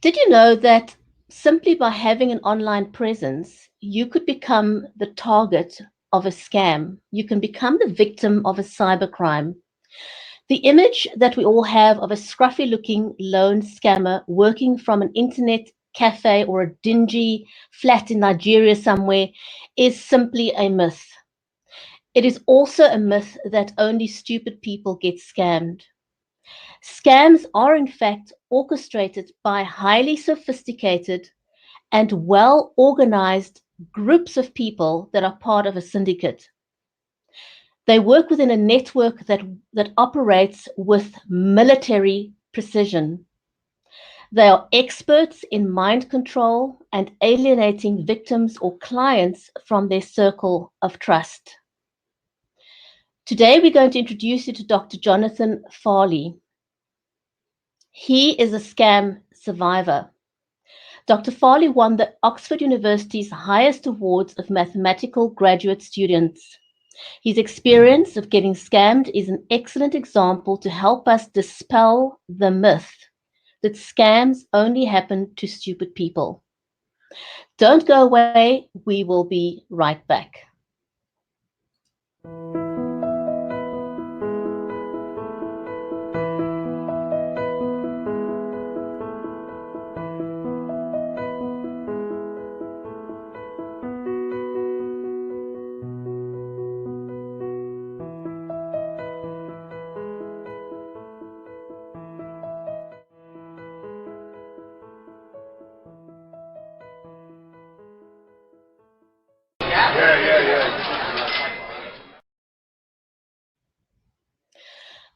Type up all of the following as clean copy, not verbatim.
Did you know that simply by having an online presence, you could become the target of a scam? You can become the victim of a cybercrime. The image that we all have of a scruffy-looking lone scammer working from an internet cafe or a dingy flat in Nigeria somewhere is simply a myth. It is also a myth that only stupid people get scammed. Scams are in fact orchestrated by highly sophisticated and well-organized groups of people that are part of a syndicate. They work within a network that operates with military precision. They are experts in mind control and alienating victims or clients from their circle of trust. Today, we're going to introduce you to Dr. Jonathan Farley. He is a scam survivor. Dr. Farley won the Oxford University's highest awards of mathematical graduate students. His experience of getting scammed is an excellent example to help us dispel the myth that scams only happen to stupid people. Don't go away, we will be right back.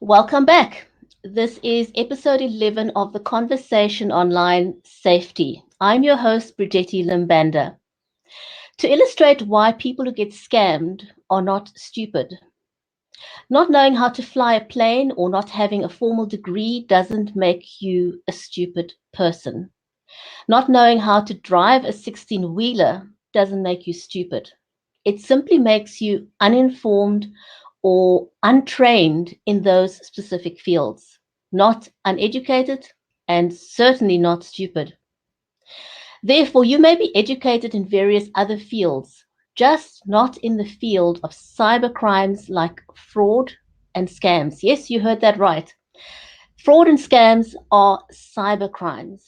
Welcome back. This is episode 11 of the Conversation Online Safety. I'm your host, Brigetti Limbanda. To illustrate why people who get scammed are not stupid. Not knowing how to fly a plane or not having a formal degree doesn't make you a stupid person. Not knowing how to drive a 16-wheeler doesn't make you stupid. It simply makes you uninformed or untrained in those specific fields, not uneducated and certainly not stupid. Therefore, you may be educated in various other fields, just not in the field of cybercrimes like fraud and scams. Yes, you heard that right. Fraud and scams are cybercrimes.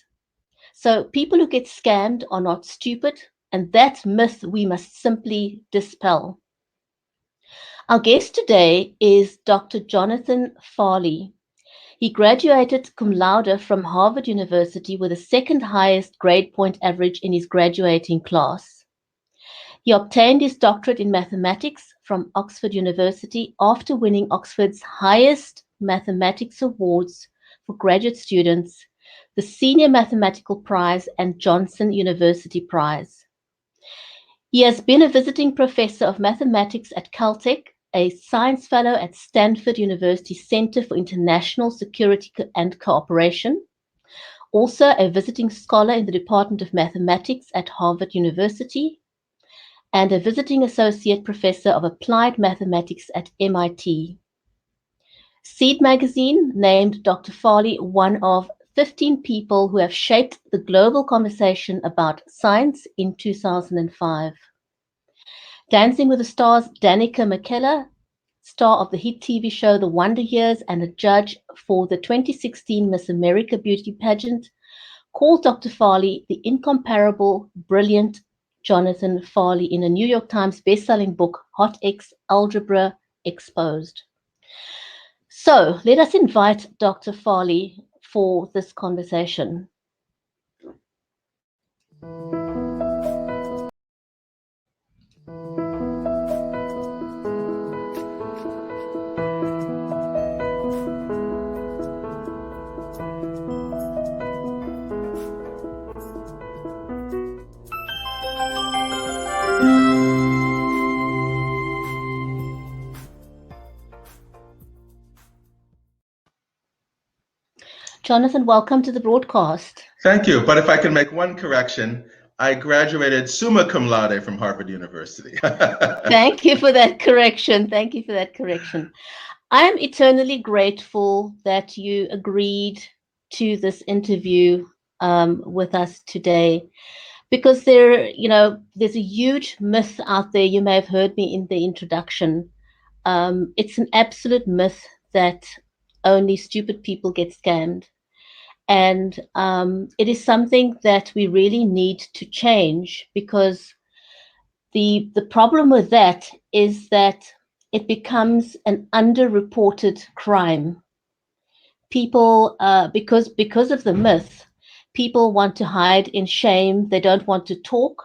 So people who get scammed are not stupid, and that myth we must simply dispel. Our guest today is Dr. Jonathan Farley. He graduated cum laude from Harvard University with the second highest grade point average in his graduating class. He obtained his doctorate in mathematics from Oxford University after winning Oxford's highest mathematics awards for graduate students, the Senior Mathematical Prize and Johnson University Prize. He has been a visiting professor of mathematics at Caltech, a science fellow at Stanford University Center for International Security and Cooperation, also a visiting scholar in the Department of Mathematics at Harvard University, and a visiting associate professor of applied mathematics at MIT. Seed magazine named Dr. Farley one of 15 people who have shaped the global conversation about science in 2005. Dancing with the Stars Danica McKellar, star of the hit TV show The Wonder Years and a judge for the 2016 Miss America beauty pageant, called Dr. Farley the incomparable, brilliant Jonathan Farley in a New York Times best-selling book, Hot X Algebra Exposed. So let us invite Dr. Farley for this conversation. Jonathan, welcome to the broadcast. Thank you. But if I can make one correction, I graduated summa cum laude from Harvard University. Thank you for that correction. Thank you for that correction. I am eternally grateful that you agreed to this interview with us today, because there's a huge myth out there. You may have heard me in the introduction. It's an absolute myth that only stupid people get scammed. And it is something that we really need to change, because the problem with that is that it becomes an underreported crime. People, because of the myth, people want to hide in shame. They don't want to talk.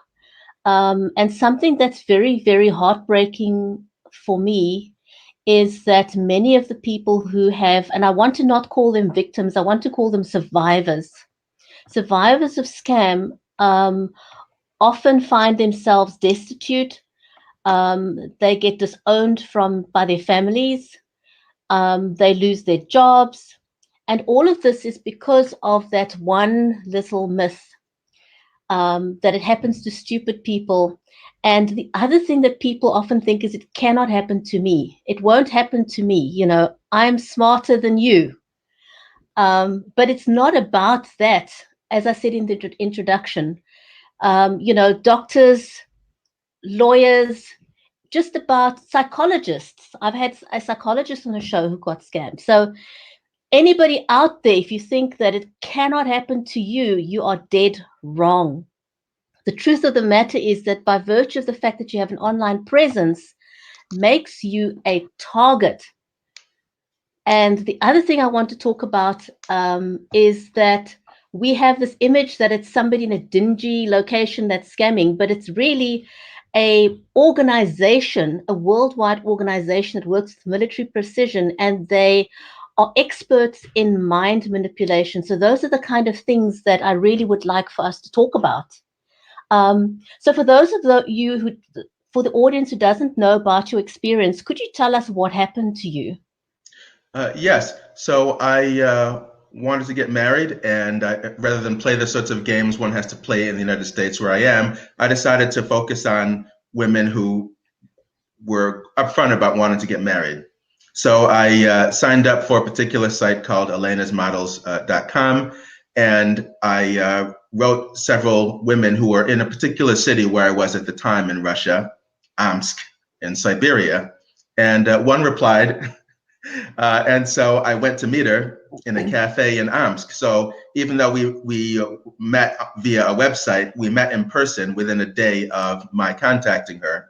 And something that's very, very heartbreaking for me is that many of the people who have, and I want to not call them victims, I want to call them survivors. Survivors of scam often find themselves destitute. They get disowned by their families. They lose their jobs. And all of this is because of that one little myth, that it happens to stupid people. And the other thing that people often think is, it cannot happen to me. It won't happen to me. I'm smarter than you. But it's not about that. As I said in the introduction, doctors, lawyers, just about psychologists. I've had a psychologist on the show who got scammed. So anybody out there, if you think that it cannot happen to you, you are dead wrong. The truth of the matter is that by virtue of the fact that you have an online presence, makes you a target. And the other thing I want to talk about is that we have this image that it's somebody in a dingy location that's scamming, but it's really a organization, a worldwide organization that works with military precision, and they are experts in mind manipulation. So those are the kind of things that I really would like for us to talk about. So for those of you for the audience who doesn't know about your experience, could you tell us what happened to you? Yes. So I wanted to get married, and rather than play the sorts of games one has to play in the United States where I am, I decided to focus on women who were upfront about wanting to get married. So I signed up for a particular site called elenasmodels.com, and I wrote several women who were in a particular city where I was at the time in Russia, Omsk in Siberia, and one replied. And so I went to meet her in a cafe in Omsk. So even though we met via a website, we met in person within a day of my contacting her.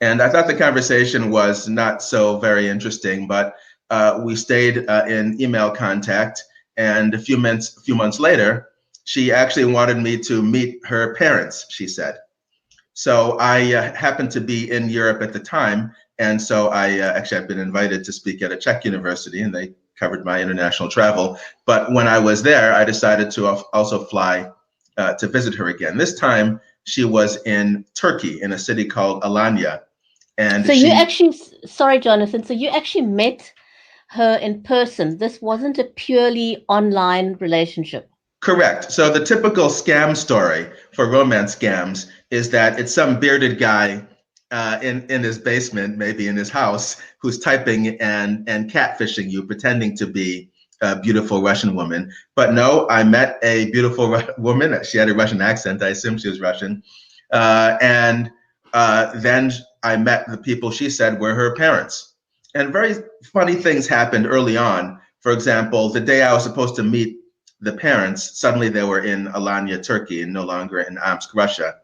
And I thought the conversation was not so very interesting, but we stayed in email contact. And a few months later, she actually wanted me to meet her parents, she said. So I happened to be in Europe at the time. And so I actually had been invited to speak at a Czech university, and they covered my international travel. But when I was there, I decided to also fly to visit her again. This time she was in Turkey, in a city called Alanya. And so you actually, sorry, Jonathan, so you actually met her in person. This wasn't a purely online relationship. Correct. So the typical scam story for romance scams is that it's some bearded guy in his basement, maybe in his house, who's typing and catfishing you, pretending to be a beautiful Russian woman. But no, I met a beautiful woman. She had a Russian accent. I assume she was Russian. And then I met the people she said were her parents. And very funny things happened early on. For example, the day I was supposed to meet the parents, suddenly they were in Alanya, Turkey, and no longer in Omsk, Russia.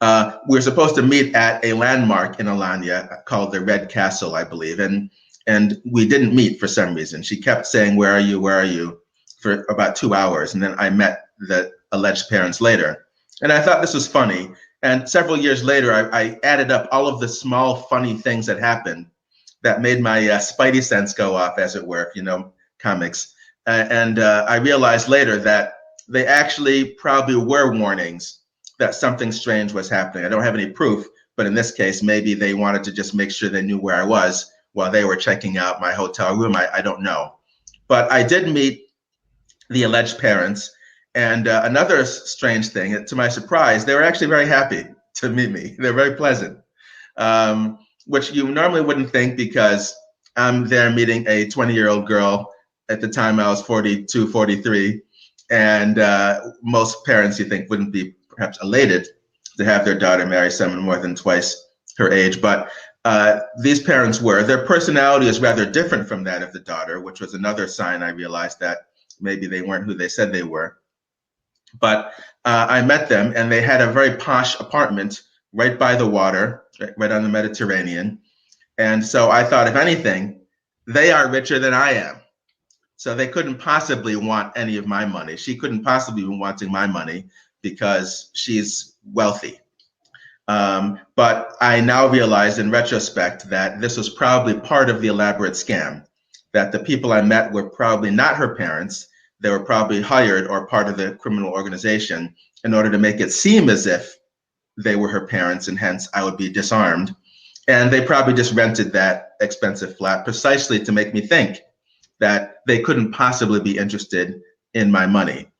We were supposed to meet at a landmark in Alanya called the Red Castle, I believe, and we didn't meet for some reason. She kept saying, "Where are you? Where are you?" for about 2 hours, and then I met the alleged parents later. And I thought this was funny. And several years later, I added up all of the small, funny things that happened that made my spidey sense go off, as it were, if you know comics. And I realized later that they actually probably were warnings that something strange was happening. I don't have any proof, but in this case, maybe they wanted to just make sure they knew where I was while they were checking out my hotel room. I don't know. But I did meet the alleged parents. And another strange thing, to my surprise, they were actually very happy to meet me. They're very pleasant, which you normally wouldn't think, because I'm there meeting a 20-year-old girl. At the time I was 42, 43. And most parents, you think, wouldn't be perhaps elated to have their daughter marry someone more than twice her age. But these parents were. Their personality is rather different from that of the daughter, which was another sign I realized that maybe they weren't who they said they were. But I met them, and they had a very posh apartment right by the water, right on the Mediterranean. And so I thought, if anything, they are richer than I am. So they couldn't possibly want any of my money. She couldn't possibly be wanting my money because she's wealthy. But I now realize in retrospect that this was probably part of the elaborate scam, that the people I met were probably not her parents. They were probably hired or part of the criminal organization in order to make it seem as if they were her parents, and hence I would be disarmed. And they probably just rented that expensive flat precisely to make me think that they couldn't possibly be interested in my money.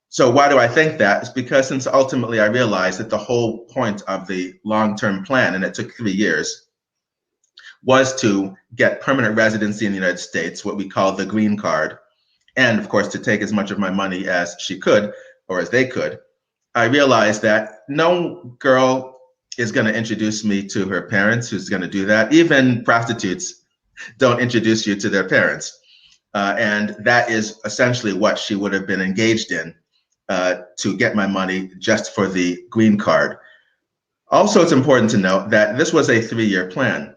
So why do I think that? It's because since ultimately I realized that the whole point of the long-term plan, and it took 3 years, was to get permanent residency in the United States, what we call the green card, and of course to take as much of my money as she could, or as they could. I realized that no girl is going to introduce me to her parents. Who's going to do that? Even prostitutes don't introduce you to their parents. And that is essentially what she would have been engaged in to get my money just for the green card. Also, it's important to note that this was a 3-year plan.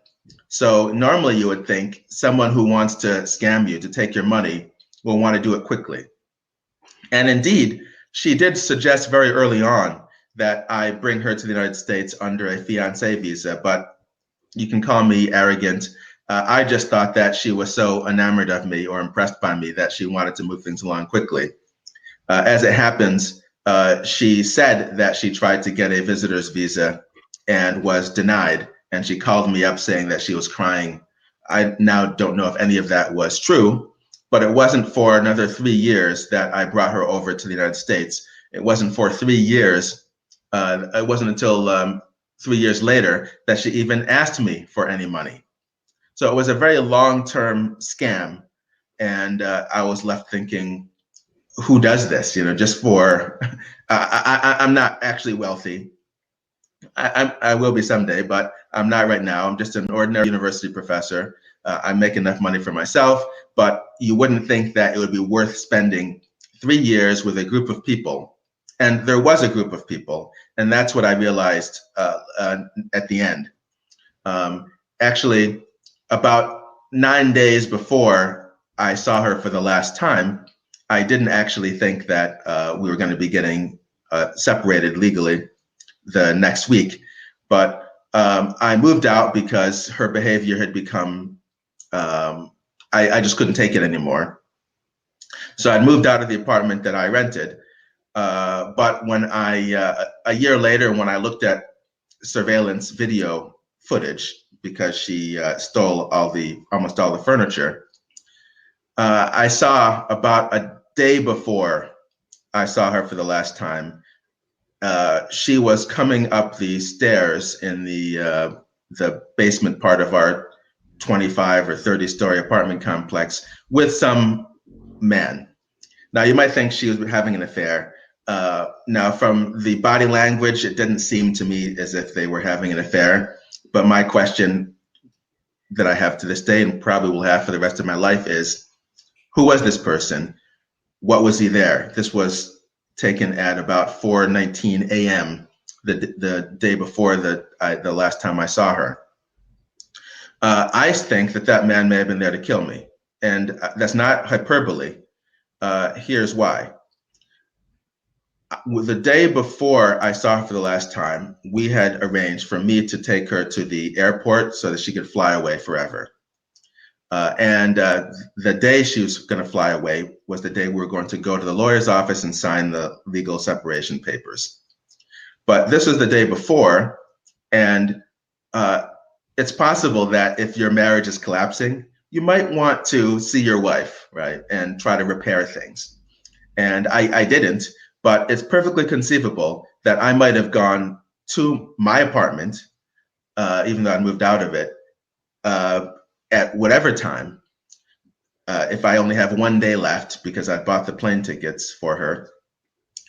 So normally you would think someone who wants to scam you, to take your money, will want to do it quickly. And indeed, she did suggest very early on that I bring her to the United States under a fiancé visa, but you can call me arrogant. I just thought that she was so enamored of me or impressed by me that she wanted to move things along quickly. As it happens, she said that she tried to get a visitor's visa and was denied, and she called me up saying that she was crying. I now don't know if any of that was true, but it wasn't for another 3 years that I brought her over to the United States. It wasn't for 3 years. It wasn't until 3 years later that she even asked me for any money. So it was a very long-term scam, and I was left thinking, who does this? You know, just for I'm not actually wealthy. I will be someday, but I'm not right now. I'm just an ordinary university professor. I make enough money for myself, but you wouldn't think that it would be worth spending 3 years with a group of people. And there was a group of people, and that's what I realized at the end. Actually, about 9 days before I saw her for the last time, I didn't actually think that we were going to be getting separated legally the next week, but I moved out because her behavior had become, I just couldn't take it anymore. So I'd moved out of the apartment that I rented, but when a year later, when I looked at surveillance video footage, because she stole almost all the furniture, I saw about a day before I saw her for the last time, she was coming up the stairs in the basement part of our 25 or 30-story apartment complex with some man. Now, you might think she was having an affair. Now, from the body language, it didn't seem to me as if they were having an affair. But my question that I have to this day, and probably will have for the rest of my life, is who was this person? What was he there? This was taken at about 4:19 a.m. the day before the last time I saw her. I think that man may have been there to kill me, and that's not hyperbole. Here's why. The day before I saw her for the last time, we had arranged for me to take her to the airport so that she could fly away forever. And the day she was going to fly away was the day we were going to go to the lawyer's office and sign the legal separation papers. But this was the day before, and it's possible that if your marriage is collapsing, you might want to see your wife, right, and try to repair things. And I didn't, but it's perfectly conceivable that I might have gone to my apartment, even though I moved out of it, at whatever time, if I only have 1 day left because I bought the plane tickets for her,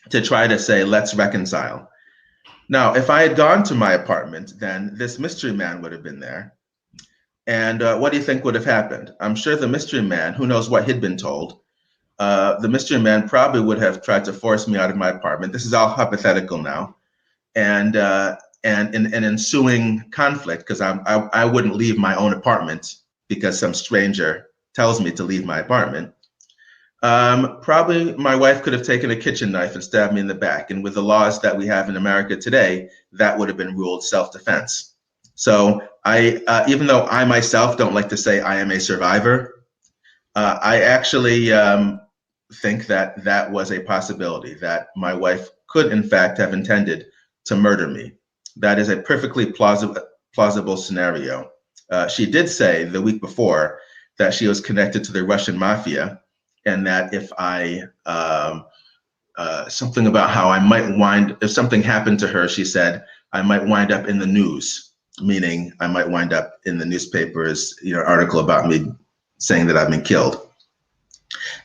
to try to say, let's reconcile. Now, if I had gone to my apartment, then this mystery man would have been there. And what do you think would have happened? I'm sure the mystery man, who knows what he'd been told, the mystery man probably would have tried to force me out of my apartment. This is all hypothetical now. And in an ensuing conflict, because I wouldn't leave my own apartment because some stranger tells me to leave my apartment. Probably my wife could have taken a kitchen knife and stabbed me in the back. And with the laws that we have in America today, that would have been ruled self-defense. So even though I myself don't like to say I am a survivor, I actually think that that was a possibility, that my wife could in fact have intended to murder me. That is a perfectly plausible scenario. She did say the week before that she was connected to the Russian mafia, and that if I, something about how I might if something happened to her, she said, I might wind up in the news, meaning I might wind up in the newspapers, article about me saying that I've been killed.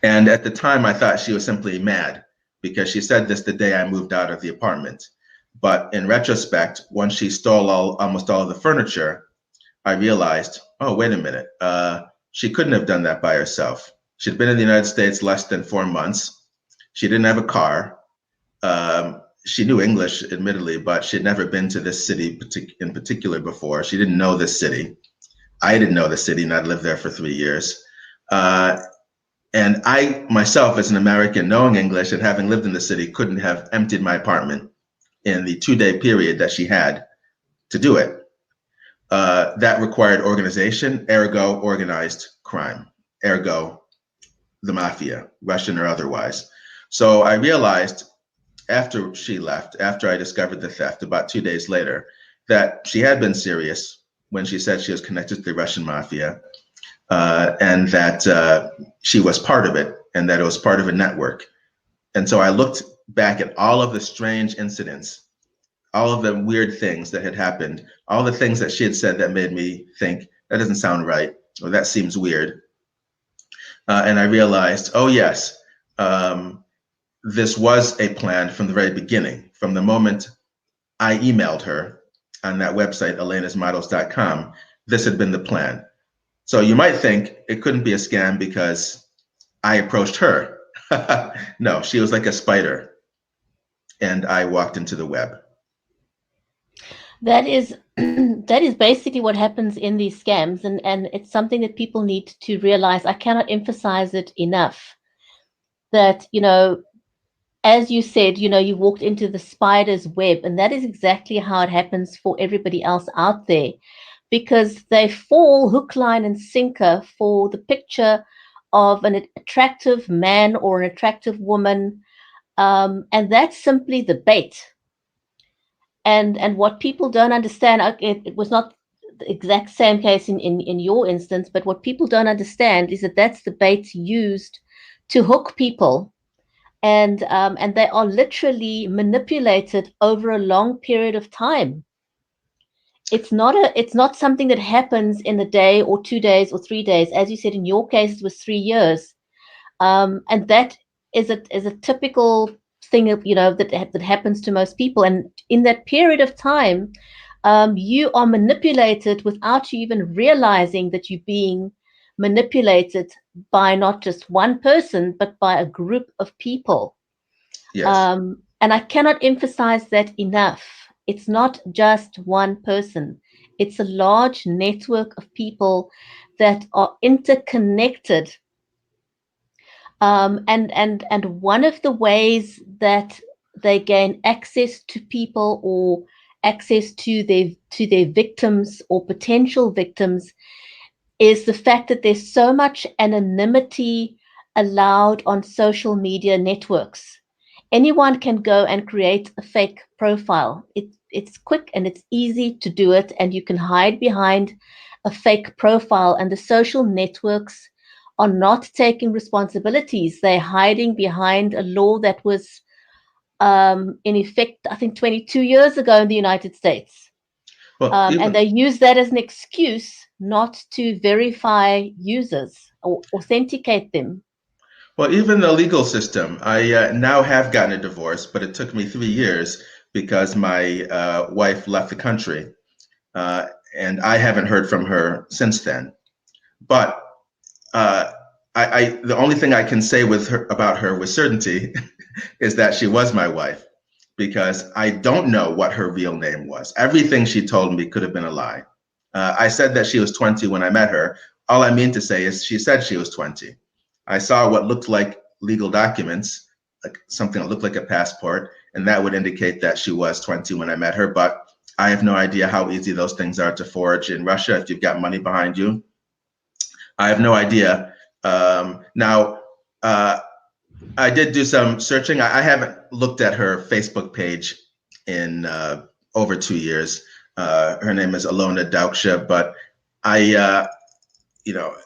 And at the time, I thought she was simply mad because she said this the day I moved out of the apartment. But in retrospect, once she stole almost all of the furniture, I realized, oh, wait a minute, she couldn't have done that by herself. She'd been in the United States less than 4 months. She didn't have a car. She knew English, admittedly, but she'd never been to this city in particular before. She didn't know this city. I didn't know the city, and I'd lived there for 3 years. And I myself, as an American, knowing English and having lived in the city, couldn't have emptied my apartment in the 2-day period that she had to do it. That required organization, ergo organized crime, ergo the mafia, Russian or otherwise. So I realized after she left, after I discovered the theft, about 2 days later, that she had been serious when she said she was connected to the Russian mafia, and that she was part of it, and that it was part of a network. And so I looked back at all of the strange incidents, all of the weird things that had happened, all the things that she had said that made me think, that doesn't sound right, or that seems weird. And I realized, oh yes, this was a plan from the very beginning. From the moment I emailed her on that website, elenasmodels.com, this had been the plan. So you might think it couldn't be a scam because I approached her. No, she was like a spider, and I walked into the web. That is that is basically what happens in these scams, and it's something that people need to realize. I cannot emphasize it enough that, as you said, you walked into the spider's web, and that is exactly how it happens for everybody else out there, because they fall hook, line, and sinker for the picture of an attractive man or an attractive woman, and that's simply the bait. And what people don't understand, it was not the exact same case in your instance, but what people don't understand is that that's the bait used to hook people, and they are literally manipulated over a long period of time. It's not something that happens in a day or 2 days or 3 days. As you said, in your case, it was 3 years. And that is a typical thing, that happens to most people. And in that period of time, you are manipulated without you even realizing that you're being manipulated by not just one person, but by a group of people. Yes. And I cannot emphasize that enough. It's not just one person. It's a large network of people that are interconnected. And one of the ways that they gain access to people, or access to their victims or potential victims, is the fact that there's so much anonymity allowed on social media networks. Anyone can go and create a fake profile. It's quick and it's easy to do it, and you can hide behind a fake profile, and the social networks are not taking responsibilities. They're hiding behind a law that was in effect, I think, 22 years ago in the United States. Well, And they use that as an excuse not to verify users or authenticate them? Well, even the legal system, I now have gotten a divorce, but it took me 3 years because my wife left the country, uh, and I haven't heard from her since then. But uh, the only thing I can say with her about her with certainty is that she was my wife, because I don't know what her real name was. Everything she told me could have been a lie. I said that she was 20 when I met her. All I mean to say is she said she was 20. I saw what looked like legal documents, like something that looked like a passport, and that would indicate that she was 20 when I met her. But I have no idea how easy those things are to forge in Russia if you've got money behind you. I have no idea. Now, I did do some searching. I haven't looked at her Facebook page in over 2 years. Her name is Alona Dauksha, but I, you know,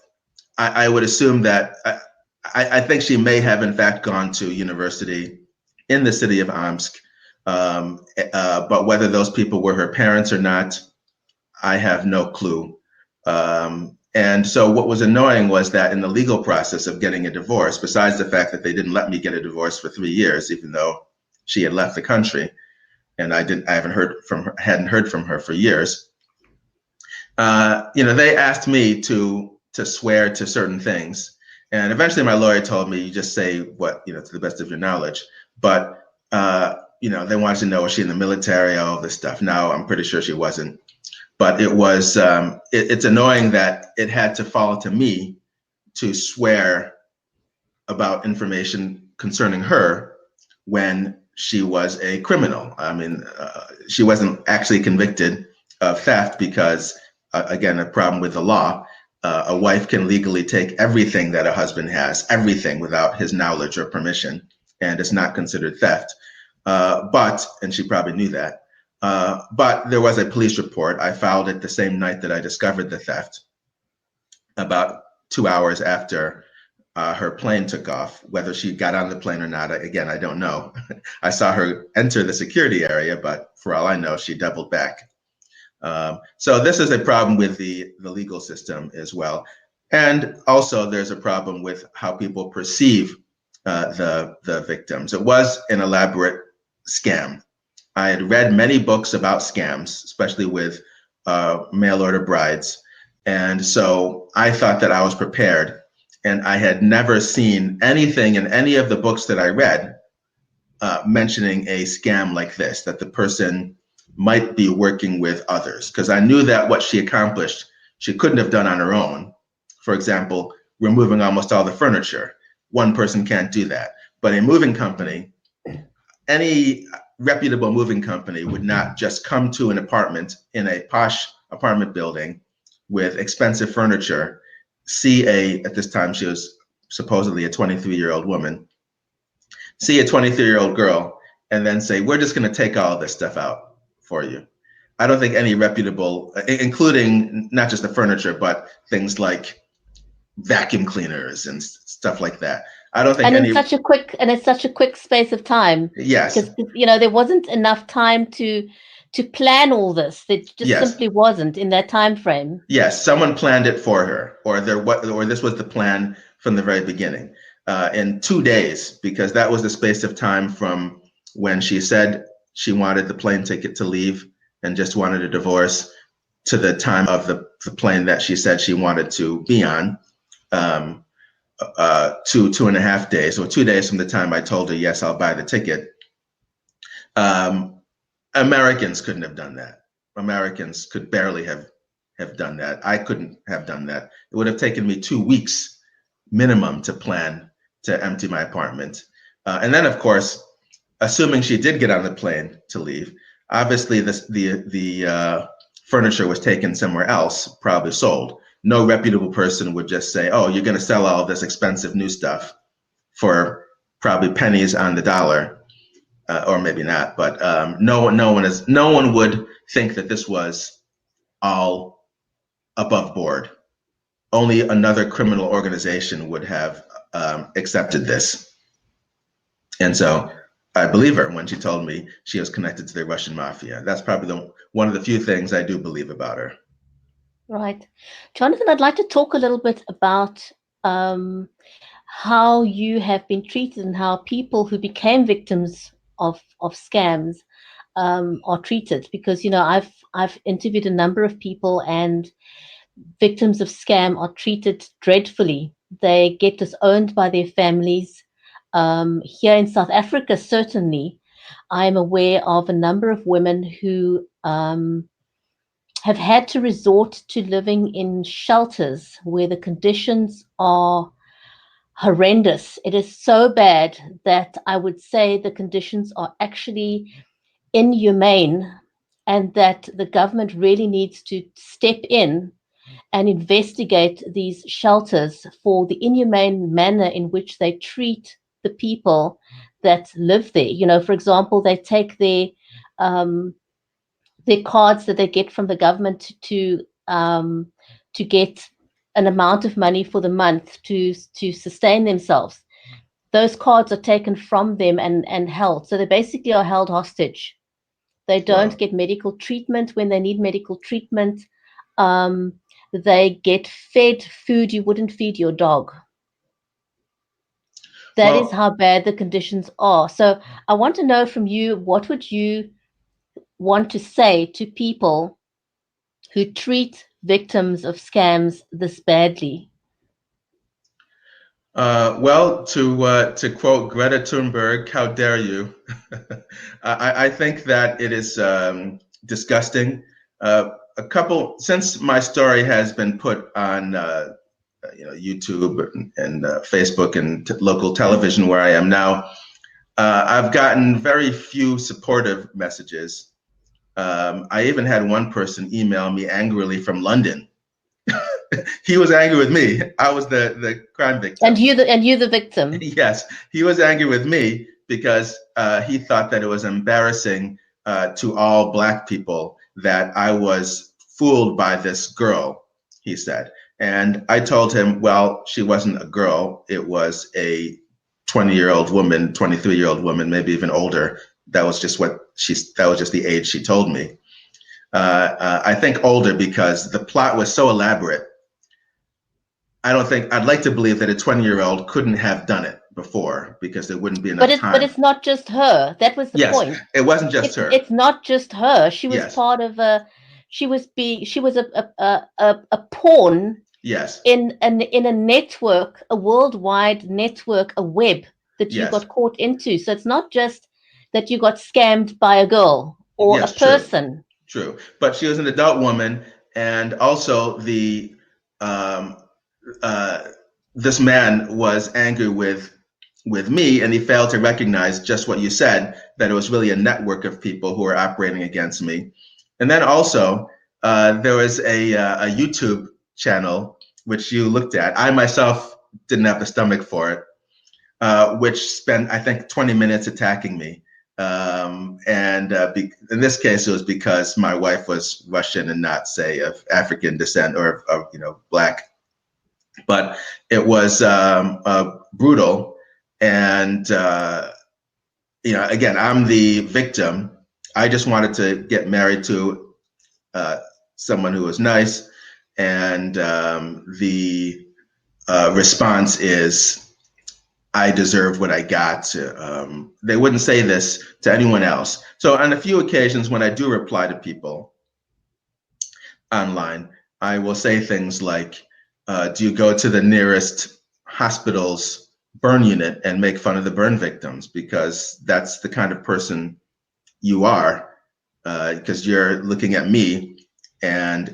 I would assume that I think she may have in fact gone to university in the city of Omsk, but whether those people were her parents or not, I have no clue. And so what was annoying was that in the legal process of getting a divorce, besides the fact that they didn't let me get a divorce for 3 years, even though she had left the country, and I hadn't heard from her for years. They asked me to swear to certain things, and eventually my lawyer told me, you just say what, to the best of your knowledge. But they wanted to know, was she in the military, all this stuff. Now I'm pretty sure she wasn't. But it was it's annoying that it had to fall to me to swear about information concerning her when she was a criminal. I mean, she wasn't actually convicted of theft because, again, a problem with the law. A wife can legally take everything that a husband has, everything, without his knowledge or permission, and it's not considered theft. And she probably knew that. But there was a police report. I filed it the same night that I discovered the theft, about 2 hours after her plane took off. Whether she got on the plane or not, again, I don't know. I saw her enter the security area, but for all I know, she doubled back. So this is a problem with the legal system as well. And also there's a problem with how people perceive the victims. It was an elaborate scam. I had read many books about scams, especially with mail order brides. And so I thought that I was prepared. And I had never seen anything in any of the books that I read mentioning a scam like this, that the person might be working with others. Because I knew that what she accomplished, she couldn't have done on her own. For example, removing almost all the furniture. One person can't do that. But a moving company, any reputable moving company would not just come to an apartment in a posh apartment building with expensive furniture, at this time she was supposedly a 23-year-old woman, see a 23-year-old girl, and then say, we're just going to take all this stuff out for you. I don't think any reputable, including not just the furniture, but things like vacuum cleaners and stuff like that. I don't think it's such a quick space of time. Yes. Because there wasn't enough time to plan all this. It just simply wasn't in that time frame. Yes, someone planned it for her, or this was the plan from the very beginning. In 2 days, because that was the space of time from when she said she wanted the plane ticket to leave and just wanted a divorce to the time of the plane that she said she wanted to be on. 2.5 days, or 2 days from the time I told her, yes, I'll buy the ticket. Americans couldn't have done that. Americans could barely have done that. I couldn't have done that. It would have taken me 2 weeks minimum to plan to empty my apartment. And then, of course, assuming she did get on the plane to leave, obviously the furniture was taken somewhere else, probably sold. No reputable person would just say, oh, you're going to sell all this expensive new stuff for probably pennies on the dollar, or maybe not. But no one would think that this was all above board. Only another criminal organization would have accepted this. And so I believe her when she told me she was connected to the Russian mafia. That's probably one of the few things I do believe about her. Right. Jonathan, I'd like to talk a little bit about um, how you have been treated and how people who became victims of scams are treated. Because, I've interviewed a number of people, and victims of scam are treated dreadfully. They get disowned by their families. Here in South Africa, certainly, I'm aware of a number of women who have had to resort to living in shelters where the conditions are horrendous. It is so bad that I would say the conditions are actually inhumane, and that the government really needs to step in and investigate these shelters for the inhumane manner in which they treat the people that live there. For example, they take um, their cards that they get from the government to get an amount of money for the month to sustain themselves. Those cards are taken from them and held. So they basically are held hostage. They don't Wow. get medical treatment when they need medical treatment. Um, they get fed food you wouldn't feed your dog. That is Well, how bad the conditions are. So I want to know from you, what would you want to say to people who treat victims of scams this badly? to quote Greta Thunberg, "How dare you?" I think that it is disgusting. Since my story has been put on YouTube and Facebook and local television where I am now, I've gotten very few supportive messages. I even had one person email me angrily from London. He was angry with me. I was the crime And victim. you the victim. Yes, he was angry with me because he thought that it was embarrassing to all Black people that I was fooled by this girl, he said. And I told him, well, she wasn't a girl. It was a 20-year-old woman, 23-year-old woman, maybe even older. That was just that was just the age she told me. I think older because the plot was so elaborate. I'd like to believe that a 20-year-old couldn't have done it before because there wouldn't be But enough it's time. not just her. That was the Yes, point. it wasn't just her. It's not just her. She was Yes, part of a. She was a pawn yes, in a network, a worldwide network, a web that you yes, got caught into. So it's not just that you got scammed by a girl or a yes, true, person. true. But she was an adult woman, and also um, uh, this man was angry with me, and he failed to recognize just what you said, that it was really a network of people who were operating against me. And then also, there was a YouTube channel which you looked at. I myself didn't have the stomach for it, which spent, I think, 20 minutes attacking me. In this case, it was because my wife was Russian and not, say, of African descent or of Black. But it was brutal. And again, I'm the victim. I just wanted to get married to uh, someone who was nice, and the response is, I deserve what I got. They wouldn't say this to anyone else. So on a few occasions when I do reply to people online, I will say things like, do you go to the nearest hospital's burn unit and make fun of the burn victims? Because that's the kind of person you are, because you're looking at me and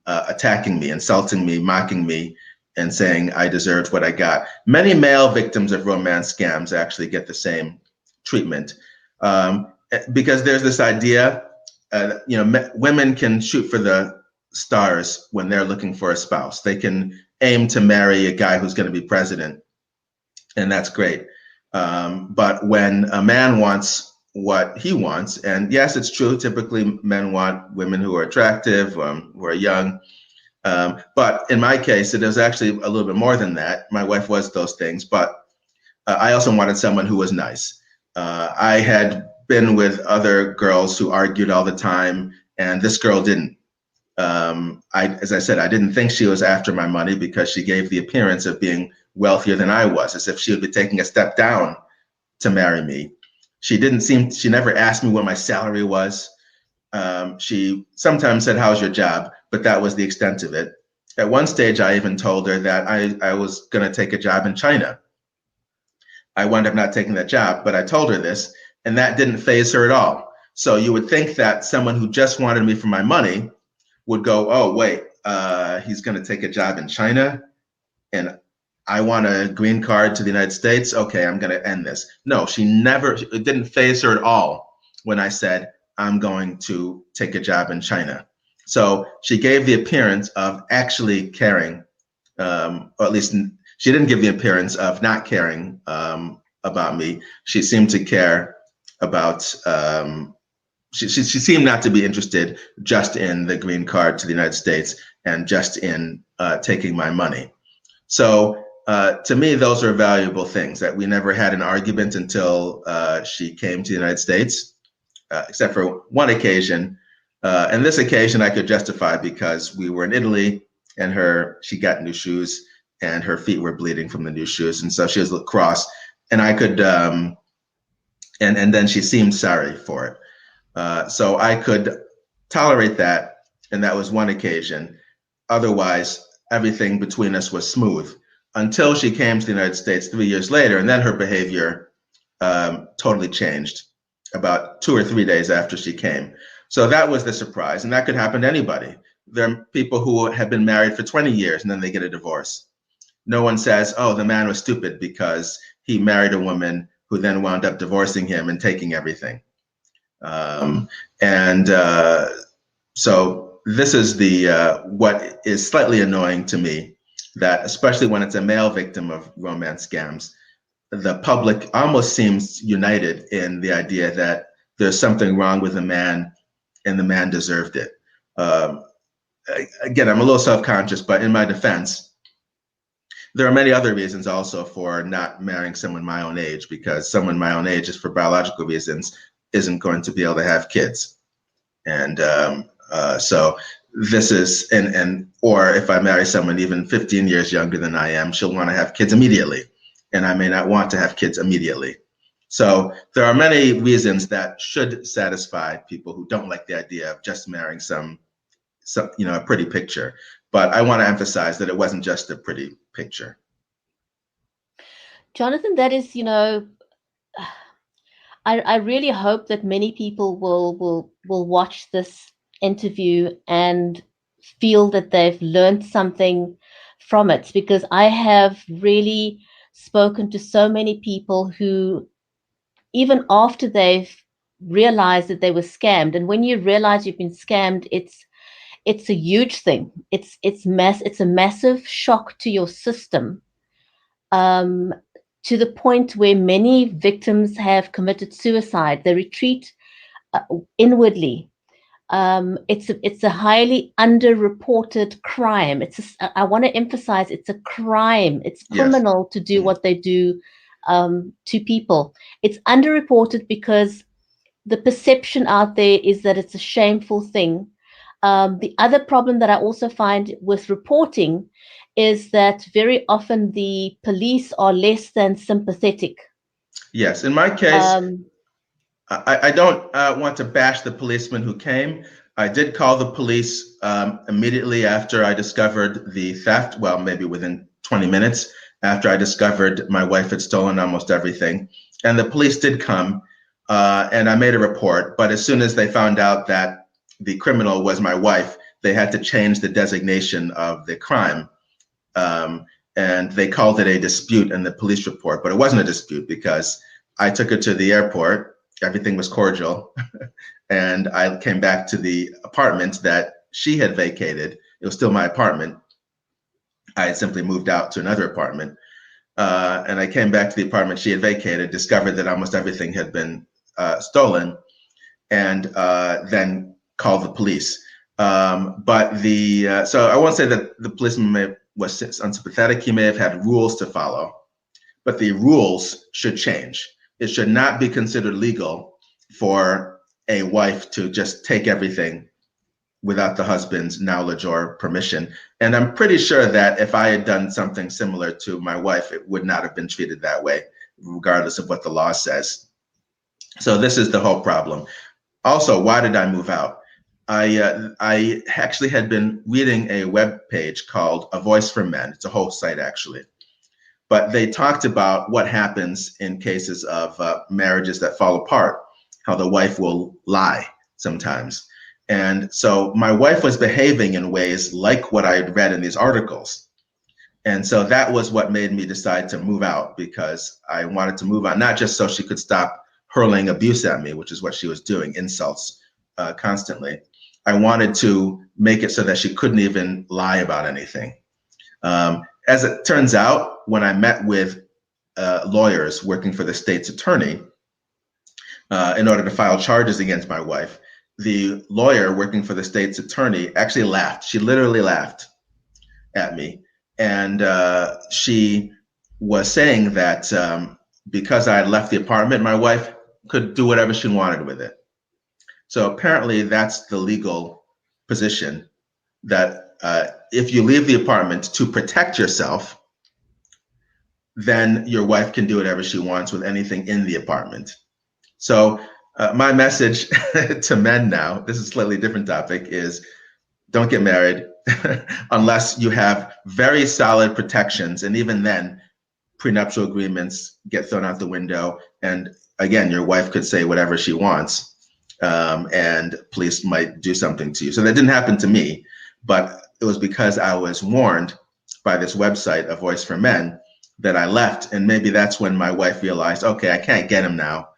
attacking me, insulting me, mocking me, and saying I deserved what I got. Many male victims of romance scams actually get the same treatment, because there's this idea, women can shoot for the stars when they're looking for a spouse. They can aim to marry a guy who's going to be president, and that's great. But when a man wants what he wants, and yes, it's true, typically men want women who are attractive, who are young. But in my case, it was actually a little bit more than that. My wife was those things, but I also wanted someone who was nice. I had been with other girls who argued all the time, and this girl didn't. As I said, I didn't think she was after my money because she gave the appearance of being wealthier than I was, as if she would be taking a step down to marry me. She never asked me what my salary was. She sometimes said, "How's your job?" But that was the extent of it. At one stage, I even told her that I was going to take a job in China. I wound up not taking that job, but I told her this, and that didn't faze her at all. So you would think that someone who just wanted me for my money would go, "Oh, wait, he's going to take a job in China, and I want a green card to the United States. Okay, I'm going to end this." No, it didn't faze her at all when I said, "I'm going to take a job in China." So she gave the appearance of actually caring, or at least she didn't give the appearance of not caring about me. She seemed to care about, she seemed not to be interested just in the green card to the United States and just in taking my money. So to me, those are valuable things, that we never had an argument until she came to the United States, except for one occasion. And this occasion I could justify because we were in Italy and she got new shoes and her feet were bleeding from the new shoes. And so she was a little cross, and I could, and then she seemed sorry for it. So I could tolerate that. And that was one occasion. Otherwise, everything between us was smooth until she came to the United States 3 years later. And then her behavior totally changed about 2 or 3 days after she came. So that was the surprise. And that could happen to anybody. There are people who have been married for 20 years and then they get a divorce. No one says, "Oh, the man was stupid because he married a woman who then wound up divorcing him and taking everything." So this is what is slightly annoying to me, that especially when it's a male victim of romance scams, the public almost seems united in the idea that there's something wrong with the man and the man deserved it. Again, I'm a little self-conscious, but in my defense, there are many other reasons also for not marrying someone my own age, because someone my own age, just for biological reasons, isn't going to be able to have kids. And so this is, or if I marry someone even 15 years younger than I am, she'll want to have kids immediately, and I may not want to have kids immediately. So there are many reasons that should satisfy people who don't like the idea of just marrying some a pretty picture. But I want to emphasize that it wasn't just a pretty picture. Jonathan, that is, I really hope that many people will watch this interview and feel that they've learned something from it, because I have really spoken to so many people who, even after they've realized that they were scammed, and when you realize you've been scammed, it's a huge thing. It's a massive shock to your system. To the point where many victims have committed suicide. They retreat inwardly. It's a highly underreported crime. I want to emphasize, it's a crime. It's criminal to do what they do to people. It's underreported because the perception out there is that it's a shameful thing. The other problem that I also find with reporting is that very often the police are less than sympathetic. Yes, in my case, I don't want to bash the policeman who came. I did call the police immediately after I discovered the theft, well, maybe within 20 minutes after I discovered my wife had stolen almost everything. And the police did come, and I made a report. But as soon as they found out that the criminal was my wife, they had to change the designation of the crime. And they called it a dispute in the police report, but it wasn't a dispute because I took her to the airport. Everything was cordial. And I came back to the apartment that she had vacated. It was still my apartment. I had simply moved out to another apartment. And I came back to the apartment she had vacated, discovered that almost everything had been stolen, and then called the police. So I won't say that the policeman was unsympathetic. He may have had rules to follow, but the rules should change. It should not be considered legal for a wife to just take everything without the husband's knowledge or permission. And I'm pretty sure that if I had done something similar to my wife, it would not have been treated that way, regardless of what the law says. So this is the whole problem. Also, why did I move out? I actually had been reading a web page called A Voice for Men. It's a whole site, actually. But they talked about what happens in cases of marriages that fall apart, how the wife will lie sometimes. And so my wife was behaving in ways like what I had read in these articles. And so that was what made me decide to move out, because I wanted to move out, not just so she could stop hurling abuse at me, which is what she was doing, insults constantly. I wanted to make it so that she couldn't even lie about anything. As it turns out, when I met with lawyers working for the state's attorney in order to file charges against my wife, the lawyer working for the state's attorney actually laughed. She literally laughed at me. And she was saying that because I had left the apartment, my wife could do whatever she wanted with it. So apparently that's the legal position, that if you leave the apartment to protect yourself, then your wife can do whatever she wants with anything in the apartment. So my message to men now, this is a slightly different topic, is don't get married unless you have very solid protections. And even then, prenuptial agreements get thrown out the window. And again, your wife could say whatever she wants, and police might do something to you. So that didn't happen to me, but it was because I was warned by this website, A Voice for Men, that I left. And maybe that's when my wife realized, okay, I can't get him now.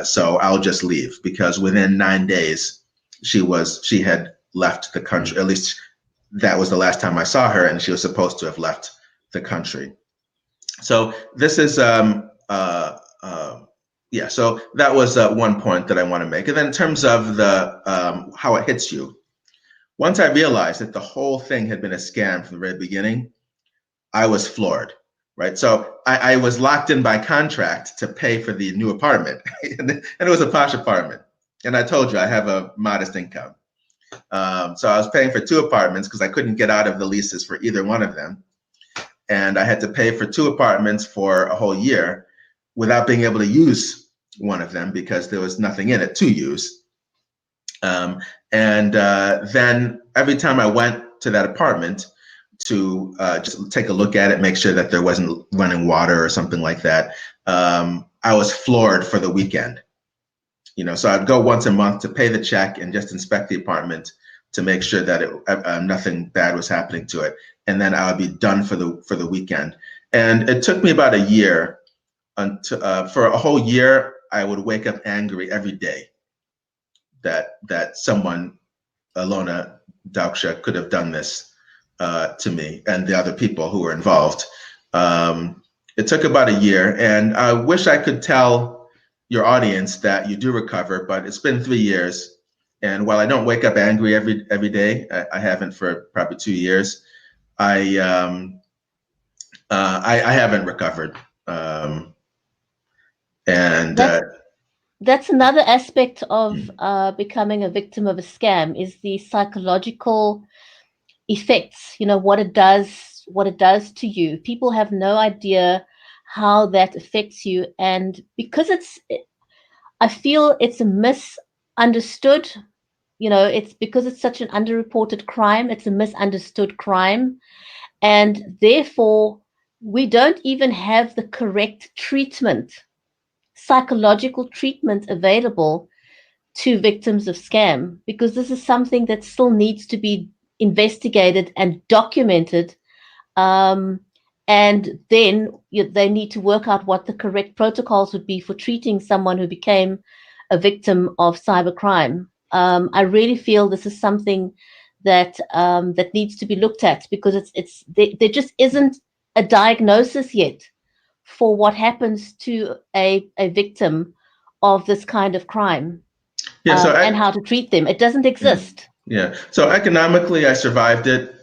So I'll just leave, because within 9 days, she had left the country. At least that was the last time I saw her, and she was supposed to have left the country. So this is, yeah, so that was one point that I want to make. And then in terms of the how it hits you, once I realized that the whole thing had been a scam from the very beginning, I was floored, right? So I was locked in by contract to pay for the new apartment, and it was a posh apartment. And I told you I have a modest income. So I was paying for 2 apartments because I couldn't get out of the leases for either one of them. And I had to pay for 2 apartments for a whole year without being able to use one of them because there was nothing in it to use. Then every time I went to that apartment to just take a look at it, make sure that there wasn't running water or something like that, I was floored for the weekend. So I'd go once a month to pay the check and just inspect the apartment to make sure that nothing bad was happening to it. And then I would be done for the weekend. And it took me about a year. For a whole year, I would wake up angry every day that someone, Alona Dauksha, could have done this to me and the other people who were involved. It took about a year, and I wish I could tell your audience that you do recover, but it's been 3 years. And while I don't wake up angry every day, I haven't for probably 2 years, I haven't recovered. That's another aspect of becoming a victim of a scam, is the psychological effects, what it does to you. People have no idea how that affects you. And because I feel it's misunderstood, it's because it's such an underreported crime, it's a misunderstood crime. And therefore, we don't even have the correct psychological treatment available to victims of scam, because this is something that still needs to be investigated and documented. And then they need to work out what the correct protocols would be for treating someone who became a victim of cybercrime. I really feel this is something that needs to be looked at, because there just isn't a diagnosis yet for what happens to a victim of this kind of crime, and how to treat them. It doesn't exist. Yeah. So economically, I survived it.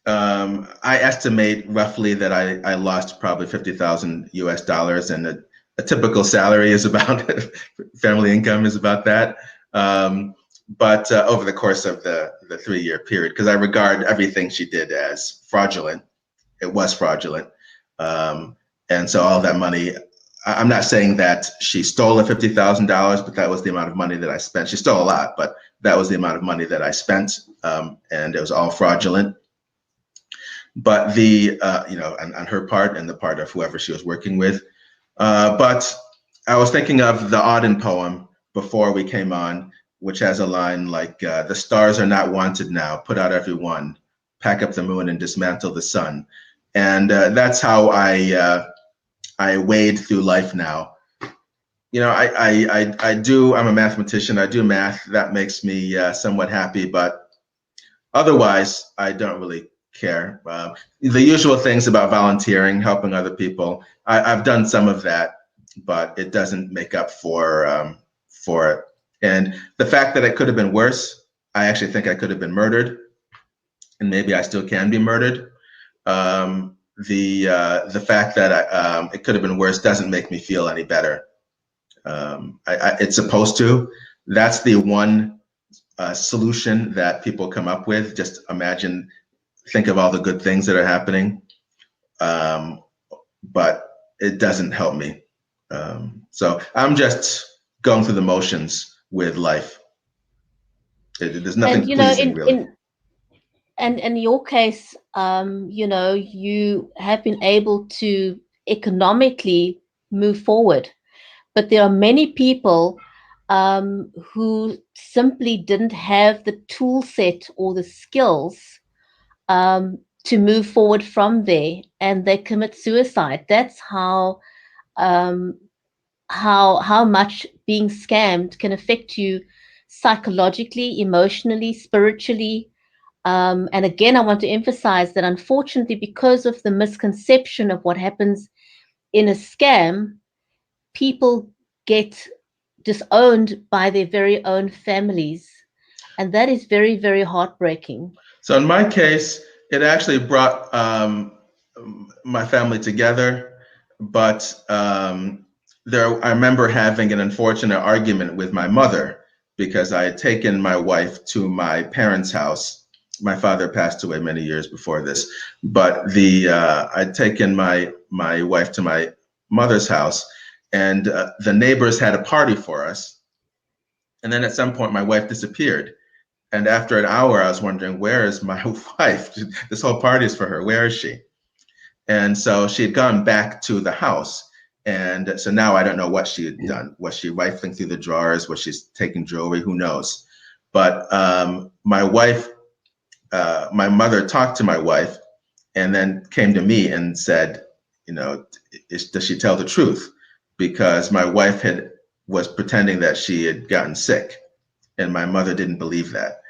I estimate roughly that I lost probably $50,000 US, and a typical salary is about family income is about that. but over the course of the 3-year period, because I regard everything she did as fraudulent. It was fraudulent. And so all that money, I'm not saying that she stole the $50,000, but that was the amount of money that I spent. She stole a lot, but that was the amount of money that I spent, and it was all fraudulent. But the, on her part and the part of whoever she was working with. But I was thinking of the Auden poem before we came on, which has a line like, the stars are not wanted now, put out every one, pack up the moon and dismantle the sun. And that's how I wade through life now. I'm a mathematician, I do math, that makes me somewhat happy, but otherwise, I don't really care. The usual things about volunteering, helping other people, I've done some of that, but it doesn't make up for it. And the fact that it could have been worse, I actually think I could have been murdered, and maybe I still can be murdered. The fact that it could have been worse doesn't make me feel any better. It's supposed to. That's the one solution that people come up with. Just imagine, think of all the good things that are happening, but it doesn't help me. So I'm just going through the motions with life. There's nothing pleasing, really. And in your case, you have been able to economically move forward, but there are many people who simply didn't have the tool set or the skills to move forward from there, and they commit suicide. That's how much being scammed can affect you psychologically, emotionally, spiritually. And again, I want to emphasize that unfortunately, because of the misconception of what happens in a scam, people get disowned by their very own families. And that is very, very heartbreaking. So in my case, it actually brought my family together, but I remember having an unfortunate argument with my mother because I had taken my wife to my parents' house. My father passed away many years before this, but I'd taken my wife to my mother's house, and the neighbors had a party for us. And then at some point, my wife disappeared. And after an hour, I was wondering, where is my wife? This whole party is for her. Where is she? And so she had gone back to the house. And so now I don't know what she had done. Was she rifling through the drawers? Was she taking jewelry? Who knows? But my mother talked to my wife and then came to me and said, does she tell the truth? Because my wife was pretending that she had gotten sick, and my mother didn't believe that.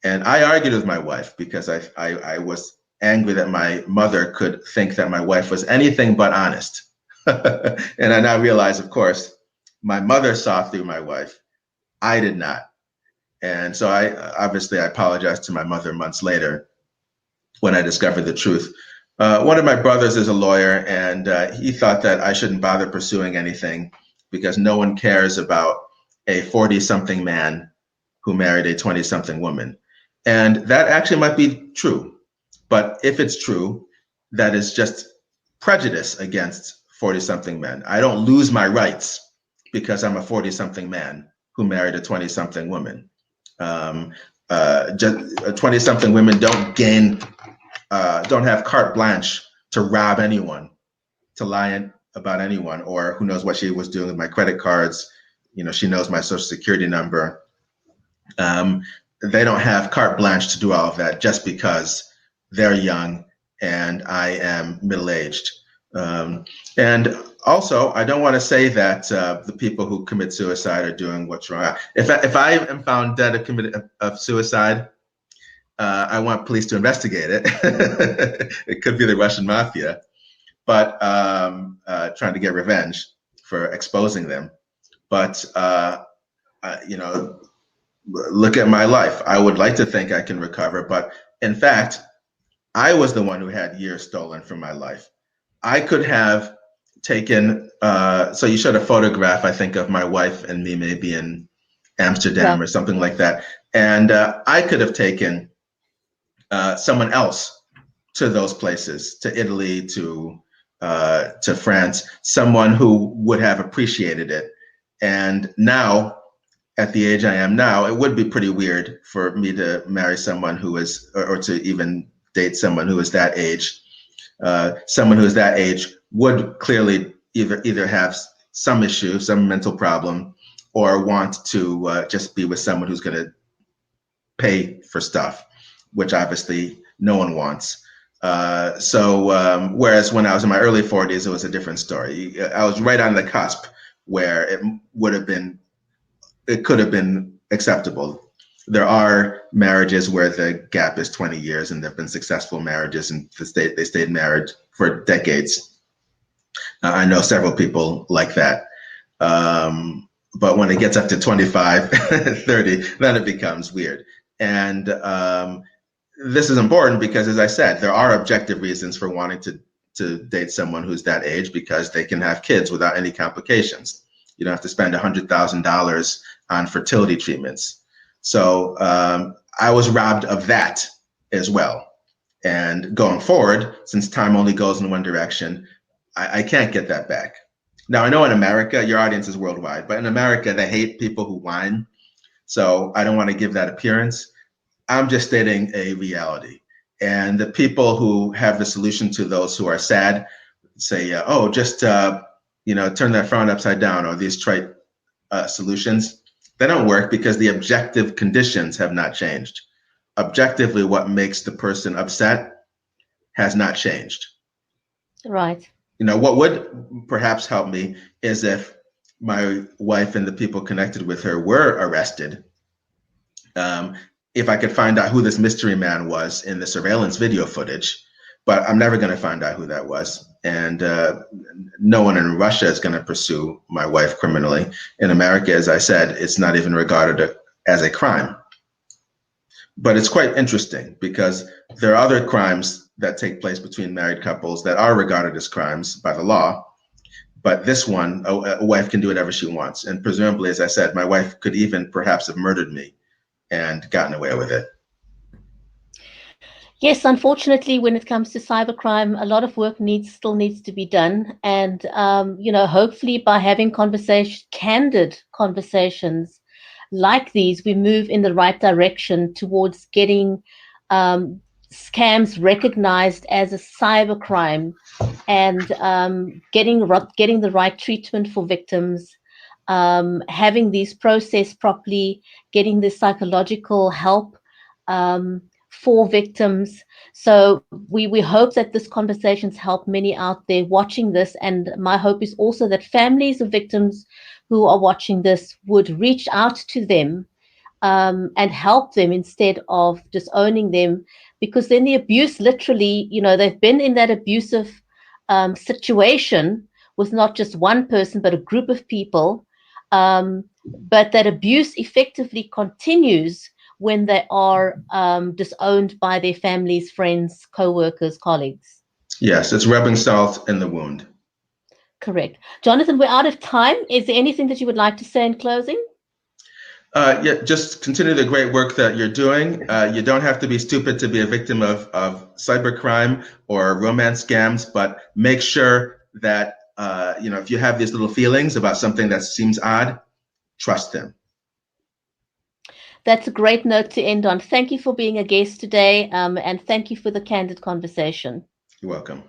And I argued with my wife because I was angry that my mother could think that my wife was anything but honest. And I now realize, of course, my mother saw through my wife. I did not. And so I apologized to my mother months later when I discovered the truth. One of my brothers is a lawyer, and he thought that I shouldn't bother pursuing anything because no one cares about a 40-something man who married a 20-something woman. And that actually might be true. But if it's true, that is just prejudice against 40-something men. I don't lose my rights because I'm a 40-something man who married a 20-something woman. 20-something women don't have carte blanche to rob anyone, to lie about anyone, or who knows what she was doing with my credit cards. She knows my social security number. They don't have carte blanche to do all of that just because they're young and I am middle-aged. And also, I don't want to say that the people who commit suicide are doing what's wrong. If I am found dead of suicide, I want police to investigate it. It could be the Russian mafia, but trying to get revenge for exposing them. But look at my life. I would like to think I can recover, but in fact, I was the one who had years stolen from my life. I could have taken, so you showed a photograph, I think, of my wife and me maybe in Amsterdam or something like that. And I could have taken someone else to those places, to Italy, to France, someone who would have appreciated it. And now, at the age I am now, it would be pretty weird for me to marry someone who is, or to even date someone who is that age. Someone who is that age would clearly either have some issue, some mental problem, or want to just be with someone who's going to pay for stuff, which obviously no one wants. Whereas when I was in my early 40s, it was a different story. I was right on the cusp where it could have been acceptable. There are marriages where the gap is 20 years, and there have been successful marriages, and they stayed married for decades. I know several people like that. But when it gets up to 25, 30, then it becomes weird. And this is important because, as I said, there are objective reasons for wanting to date someone who's that age, because they can have kids without any complications. You don't have to spend $100,000 on fertility treatments. So I was robbed of that as well. And going forward, since time only goes in one direction, I can't get that back. Now, I know in America, your audience is worldwide, but in America, they hate people who whine. So I don't want to give that appearance. I'm just stating a reality. And the people who have the solution to those who are sad say, just turn that frown upside down, or these trite solutions, they don't work because the objective conditions have not changed. Objectively, what makes the person upset has not changed. Right. What would perhaps help me is if my wife and the people connected with her were arrested. If I could find out who this mystery man was in the surveillance video footage, but I'm never going to find out who that was. And no one in Russia is going to pursue my wife criminally. In America, as I said, it's not even regarded as a crime. But it's quite interesting because there are other crimes that take place between married couples that are regarded as crimes by the law. But this one, a wife can do whatever she wants. And presumably, as I said, my wife could even perhaps have murdered me and gotten away with it. Yes, unfortunately, when it comes to cybercrime, a lot of work still needs to be done. And, hopefully by having candid conversations like these, we move in the right direction towards getting scams recognized as a cybercrime, and getting the right treatment for victims, having these processed properly, getting the psychological help for victims. So we hope that this conversations help many out there watching this. And my hope is also that families of victims who are watching this would reach out to them and help them instead of disowning them, because then the abuse literally, they've been in that abusive situation with not just one person, but a group of people. But that abuse effectively continues when they are disowned by their families, friends, co-workers, colleagues. Yes, it's rubbing salt in the wound. Correct. Jonathan, we're out of time. Is there anything that you would like to say in closing? Just continue the great work that you're doing. You don't have to be stupid to be a victim of cybercrime or romance scams, but make sure that, if you have these little feelings about something that seems odd, trust them. That's a great note to end on. Thank you for being a guest today, and thank you for the candid conversation. You're welcome.